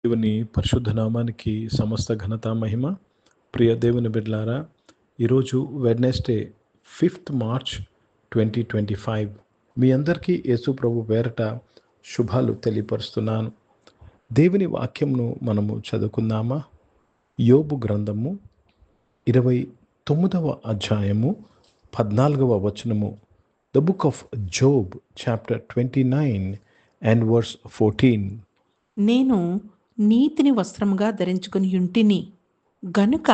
దేవుని పరిశుద్ధ నామానికి సమస్త ఘనత మహిమ. ప్రియ దేవుని బిడ్డలారా, ఈరోజు వెడ్నెస్డే 5th మార్చ్ 2025. మీ అందరికీ యేసు ప్రభు పేరట శుభాలు తెలియపరుస్తున్నాను. దేవుని వాక్యంను మనము చదువుకుందామా? యోబు గ్రంథము 29వ అధ్యాయము 14వ వచనము. The book of Job chapter 29 and verse 14. నేను నీతిని వస్త్రముగా ధరించుకుని యుంటిని గనుక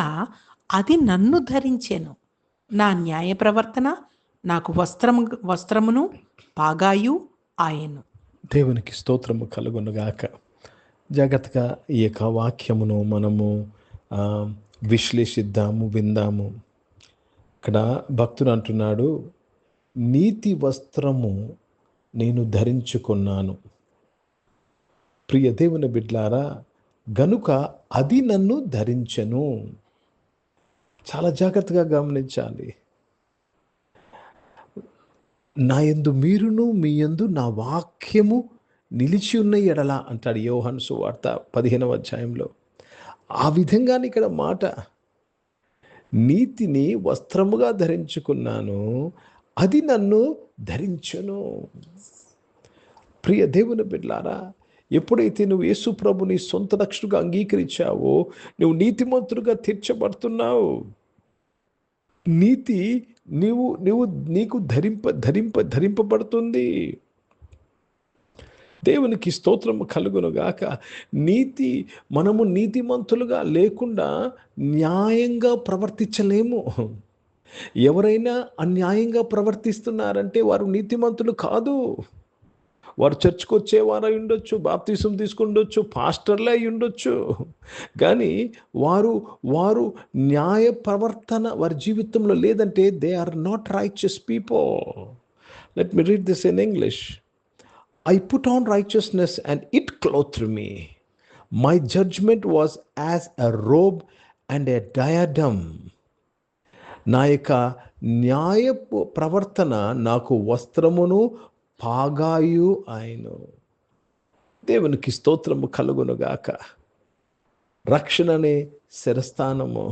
అది నన్ను ధరించెను. నా న్యాయ ప్రవర్తన నాకు వస్త్రమును పాగాయు ఆయను. దేవునికి స్తోత్రము కలుగునుగాక. జాగ్రత్తగా ఈ యొక్క వాక్యమును మనము విశ్లేషిద్దాము, విందాము. ఇక్కడ భక్తుడు అంటున్నాడు, నీతి వస్త్రము నేను ధరించుకున్నాను. ప్రియ దేవుని బిడ్డలారా, గనుక అది నన్ను ధరించెను. చాలా జాగ్రత్తగా గమనించాలి. నా యందు మీరును, మీ యందు నా వాక్యము నిలిచి ఉన్న ఎడల అంటాడు యోహాను సువార్త 15వ అధ్యాయంలో. ఆ విధంగానే ఇక్కడ మాట, నీతిని వస్త్రముగా ధరించుకున్నాను, అది నన్ను ధరించెను. ప్రియ దేవుని బిడ్డలారా, ఎప్పుడైతే నువ్వు యేసు ప్రభుని సొంత రక్షకుడిగా అంగీకరించావో నువ్వు నీతిమంతుడిగా తీర్చబడుతున్నావు. నీతి నీకు ధరింపబడుతుంది. దేవునికి స్తోత్రము కలుగునుగాక. నీతి, మనము నీతిమంతులుగా లేకుండా న్యాయంగా ప్రవర్తించలేము. ఎవరైనా అన్యాయంగా ప్రవర్తిస్తున్నారంటే వారు నీతిమంతులు కాదు. వారు చర్చ్కి వచ్చేవారు అయి ఉండొచ్చు, బాప్తిసం తీసుకుండొచ్చు, పాస్టర్లే అయి ఉండొచ్చు, కానీ వారు న్యాయ ప్రవర్తన వారి జీవితంలో లేదంటే they are not righteous people. Let me read this in English. I put on righteousness and it clothed me. My judgment was as a robe and a diadem. నా యొక్క న్యాయ ప్రవర్తన నాకు వస్త్రమును పాగాయు ఆయను. దేవునికి స్తోత్రము కలుగునుగాక. రక్షణ అనే శిరస్థానము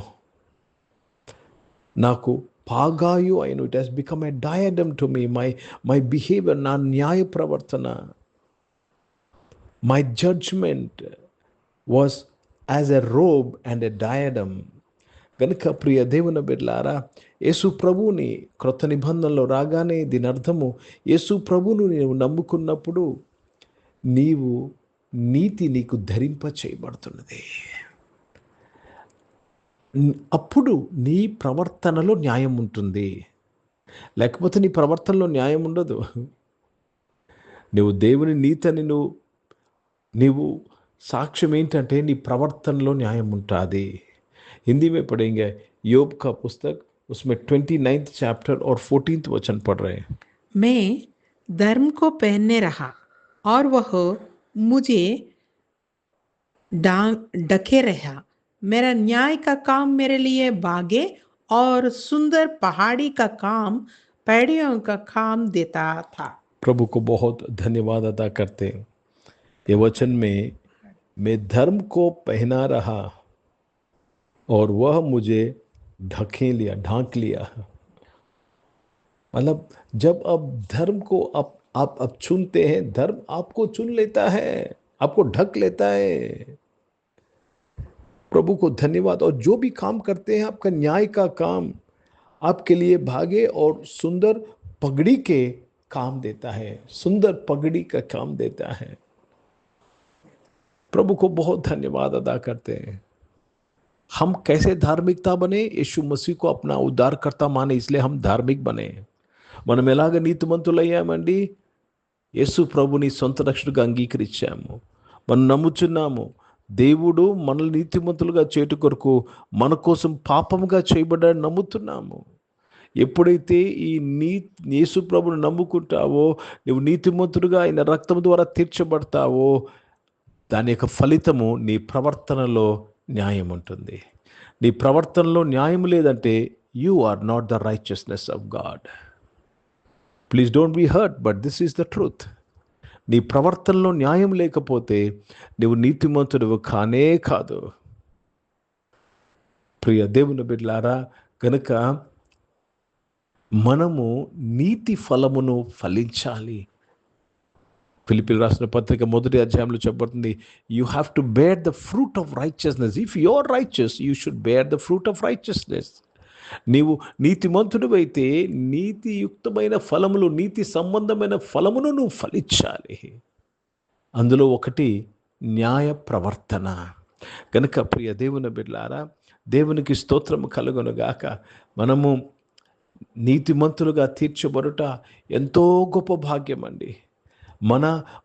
నాకు పాగాయు అయిను. It has become a diadem to me. My behaviour, నా న్యాయ ప్రవర్తన, my judgement was as a robe and a diadem. కనుక ప్రియ దేవుని బిడ్డలారా, యేసు ప్రభువుని క్రొత్త నిబంధనలో రాగానే దీని అర్థము, యేసు ప్రభువును నీవు నమ్ముకున్నప్పుడు నీకు ధరింప చేయబడుతున్నది. అప్పుడు నీ ప్రవర్తనలో న్యాయం ఉంటుంది, లేకపోతే నీ ప్రవర్తనలో న్యాయం ఉండదు. నువ్వు దేవుని నీతిని నీవు సాక్ష్యం ఏంటంటే నీ ప్రవర్తనలో న్యాయం ఉంటుంది. हिंदी में पढ़ेंगे యోబ్ का पुस्तक, उसमें 29th चैप्टर और 14th वचन पढ़ रहे हैं. मैं धर्म को पहनने रहा और वह मुझे ढके रहा. मेरा न्याय का काम मेरे लिए बागे और सुंदर पहाड़ी का काम पैड़ियों का काम देता था. प्रभु को बहुत धन्यवाद अदा करते हैं. ये वचन में मैं धर्म को पहना रहा और वह मुझे ढांक लिया. मतलब जब आप धर्म को आप चुनते हैं, धर्म आपको चुन लेता है, आपको ढक लेता है. प्रभु को धन्यवाद. और जो भी काम करते हैं, आपका न्याय का काम आपके लिए भागे और सुंदर पगड़ी के काम देता है. सुंदर पगड़ी का काम देता है. प्रभु को बहुत धन्यवाद अदा करते हैं. हम कैसे धार्मिकता बने? यीशु मसीह को अपना उद्धारकर्ता माने, इसलिए हम धार्मिक बने. మనం ఎలాగ నీతిమంతులయ్యామండి? యేసు ప్రభుని సొంత రక్షకుడిగా అంగీకరించాము, మనం నమ్ముచున్నాము. దేవుడు మనల్ని నీతిమంతులుగా చేటు కొరకు మన కోసం పాపముగా చేయబడ్డాడని నమ్ముతున్నాము. ఎప్పుడైతే యేసు ప్రభుని నమ్ముకుంటావో, నువ్వు నీతిమంతుడుగా ఆయన రక్తం ద్వారా తీర్చబడతావో, దాని యొక్క ఫలితము నీ ప్రవర్తనలో న్యాయం ఉంటుంది. నీ ప్రవర్తనలో న్యాయం లేదంటే you are not the righteousness of God. Please don't be hurt, but this is the truth. నీ ప్రవర్తనలో న్యాయం లేకపోతే నువ్వు నీతిమంతుడివి కానే కాదు. ప్రియ దేవుని బిడ్డలారా, కనుక మనము నీతి ఫలమును ఫలించాలి. ఫిలిప్పీయులకు రాసిన పత్రిక 1వ అధ్యాయంలో చెప్పబడుతుంది, you have to bear the fruit of righteousness. If you are righteous you should bear the fruit of righteousness. నీవు నీతిమంతుడు అయితే నీతియుక్తమైన ఫలములు, నీతి సంబంధమైన ఫలమును నువ్వు ఫలించాలి. అందులో ఒకటి న్యాయ ప్రవర్తన. కనుక ప్రియ దేవుని బిడ్డలారా, దేవునికి స్తోత్రము కలుగునుగాక. మనము నీతిమంతులుగా తీర్చబడుట ఎంతో గొప్ప భాగ్యం అండి.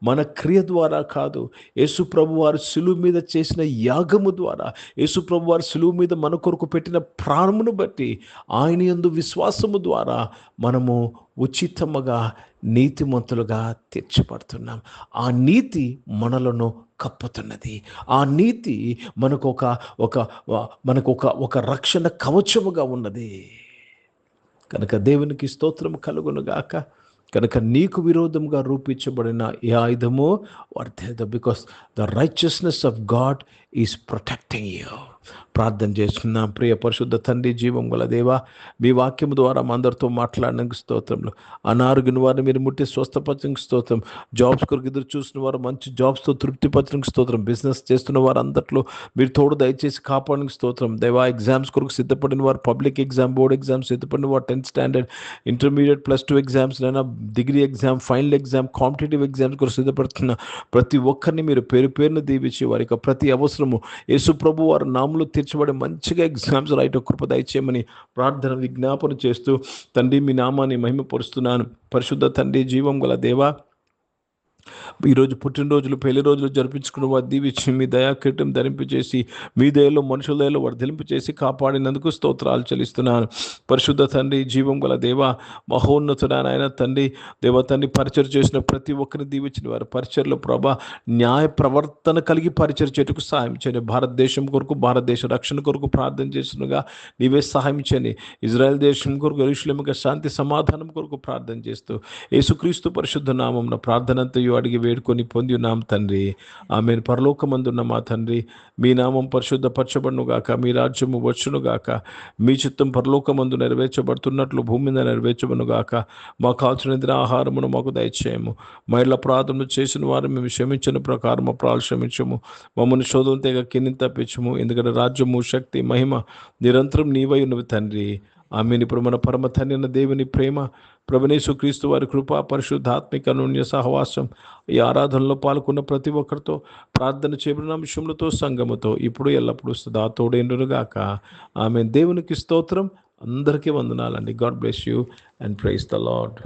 మన క్రియ ద్వారా కాదు, యేసు ప్రభు వారు శిలువ మీద చేసిన యాగము ద్వారా, యేసు ప్రభు వారు శిలువ మీద మన కొరకు పెట్టిన ప్రాణమును బట్టి, ఆయన యందు విశ్వాసము ద్వారా మనము ఉచితముగా నీతిమంతులుగా తీర్చబడుతున్నాం. ఆ నీతి మనలను కప్పుతున్నది. ఆ నీతి మనకు ఒక రక్షణ కవచముగా ఉన్నది. కనుక దేవునికి స్తోత్రం కలుగునుగాక. కనుక నీకు విరోధంగా రూపించబడిన ఏ ఆయుధమో వర్ధేదు, because the righteousness of God is protecting you. ప్రార్థన చేస్తున్నాం. ప్రియ పరిశుద్ధ తండ్రి, జీవం గల దేవా, మీ వాక్యం ద్వారా మా అందరితో మాట్లాడడానికి స్తోత్రంలో. అనారోగ్యం వారిని మీరు ముట్టి స్వస్థపరచడానికి స్తోత్రం. జాబ్స్ కొరకు ఎదురు చూసిన వారు మంచి జాబ్స్తో తృప్తిపరచడానికి స్తోత్రం. బిజినెస్ చేస్తున్న వారు అందరిలో మీరు తోడు దయచేసి కాపాడడానికి స్తోత్రం. దేవా, ఎగ్జామ్స్ కొరకు సిద్ధపడిన వారు, పబ్లిక్ ఎగ్జామ్, బోర్డ్ ఎగ్జామ్స్ సిద్ధపడిన వారు, 10th స్టాండర్డ్, ఇంటర్మీడియట్, +2 ఎగ్జామ్స్, అయినా degree exam, final exam, competitive exams కొరకు సిద్ధపడుతున్న ప్రతి ఒక్కరిని మీరు పేరు పేరును దీవించి వారి యొక్క ప్రతి అవసరము యేసు ప్రభు వారి నామములో తీర్చబడి మంచిగా ఎగ్జామ్స్ రాయట కృప దయచేయమని ప్రార్థన విజ్ఞాపన చేస్తూ, తండ్రి మీ నామాన్ని మహిమపరుస్తున్నాను. పరిశుద్ధ తండ్రి, జీవం గల దేవా, ఈరోజు పుట్టినరోజులు, పెళ్లి రోజులు జరిపించుకున్న వారు దీవించి మీ దయాకీటం ధరింపచేసి, మీ దయలో మనుషుల దయలో వర్ధలింపచేసి కాపాడినందుకు స్తోత్రాలు చెల్లిస్తున్నాను. పరిశుద్ధ తండ్రి, జీవం గల దేవ, మహోన్నతుడైన ఆయన తండ్రి, దేవ తండ్రి, పరిచయం చేసిన ప్రతి ఒక్కరిని దీవించిన వారు పరిచయలో ప్రభా న్యాయ ప్రవర్తన కలిగి పరిచయం చేయటకు సహాయం చేయండి. భారతదేశం కొరకు, భారతదేశ రక్షణ కొరకు ప్రార్థన చేస్తున్నగా నీవే సహాయం చేయండి. ఇజ్రాయెల్ దేశం కొరకు, యెరూషలేముగా శాంతి సమాధానం కొరకు ప్రార్థన చేస్తూ యేసుక్రీస్తు పరిశుద్ధ నామమున ప్రార్థనంతయు అడిగి వేడుకొని పొంది ఉన్నాం తండ్రి. ఆమేన్. పరలోకమందున్న మా తండ్రి, మీ నామం పరిశుద్ధపరచబడునుగాక, మీ రాజ్యము వచ్చునుగాక, మీ చిత్తం పరలోకమందు నెరవేర్చబడుతున్నట్లు భూమి మీద నెరవేర్చబడునుగాక. మాకు కావాల్సిన ఆహారమును మాకు దయచేయము. మహిళ ప్రార్థన చేసిన వారు మేము క్షమించిన ప్రకారం మా ప్రాలు క్షమించము. మమ్మల్ని శోధన తెగ కింది తప్పించము. ఎందుకంటే రాజ్యము, శక్తి, మహిమ నిరంతరం నీవై ఉన్నవి తండ్రి. ఆమేన్. ఇప్పుడు మన పరమ తండ్రి అయిన దేవుని ప్రేమ, ప్రభువైన యేసుక్రీస్తు వారి కృప, పరిశుద్ధాత్మిక అన్యోన్య సహవాసం ఈ ఆరాధనలో పాల్గొన్న ప్రతి ఒక్కరితో, ప్రార్థన చేయబడిన అంశములతో, సంఘముతో ఇప్పుడు ఎల్లప్పుడూ సదా తోడేండునుగాక. ఆమేన్. దేవునికి స్తోత్రం. అందరికీ వందనాలండి. God bless you and praise the lord.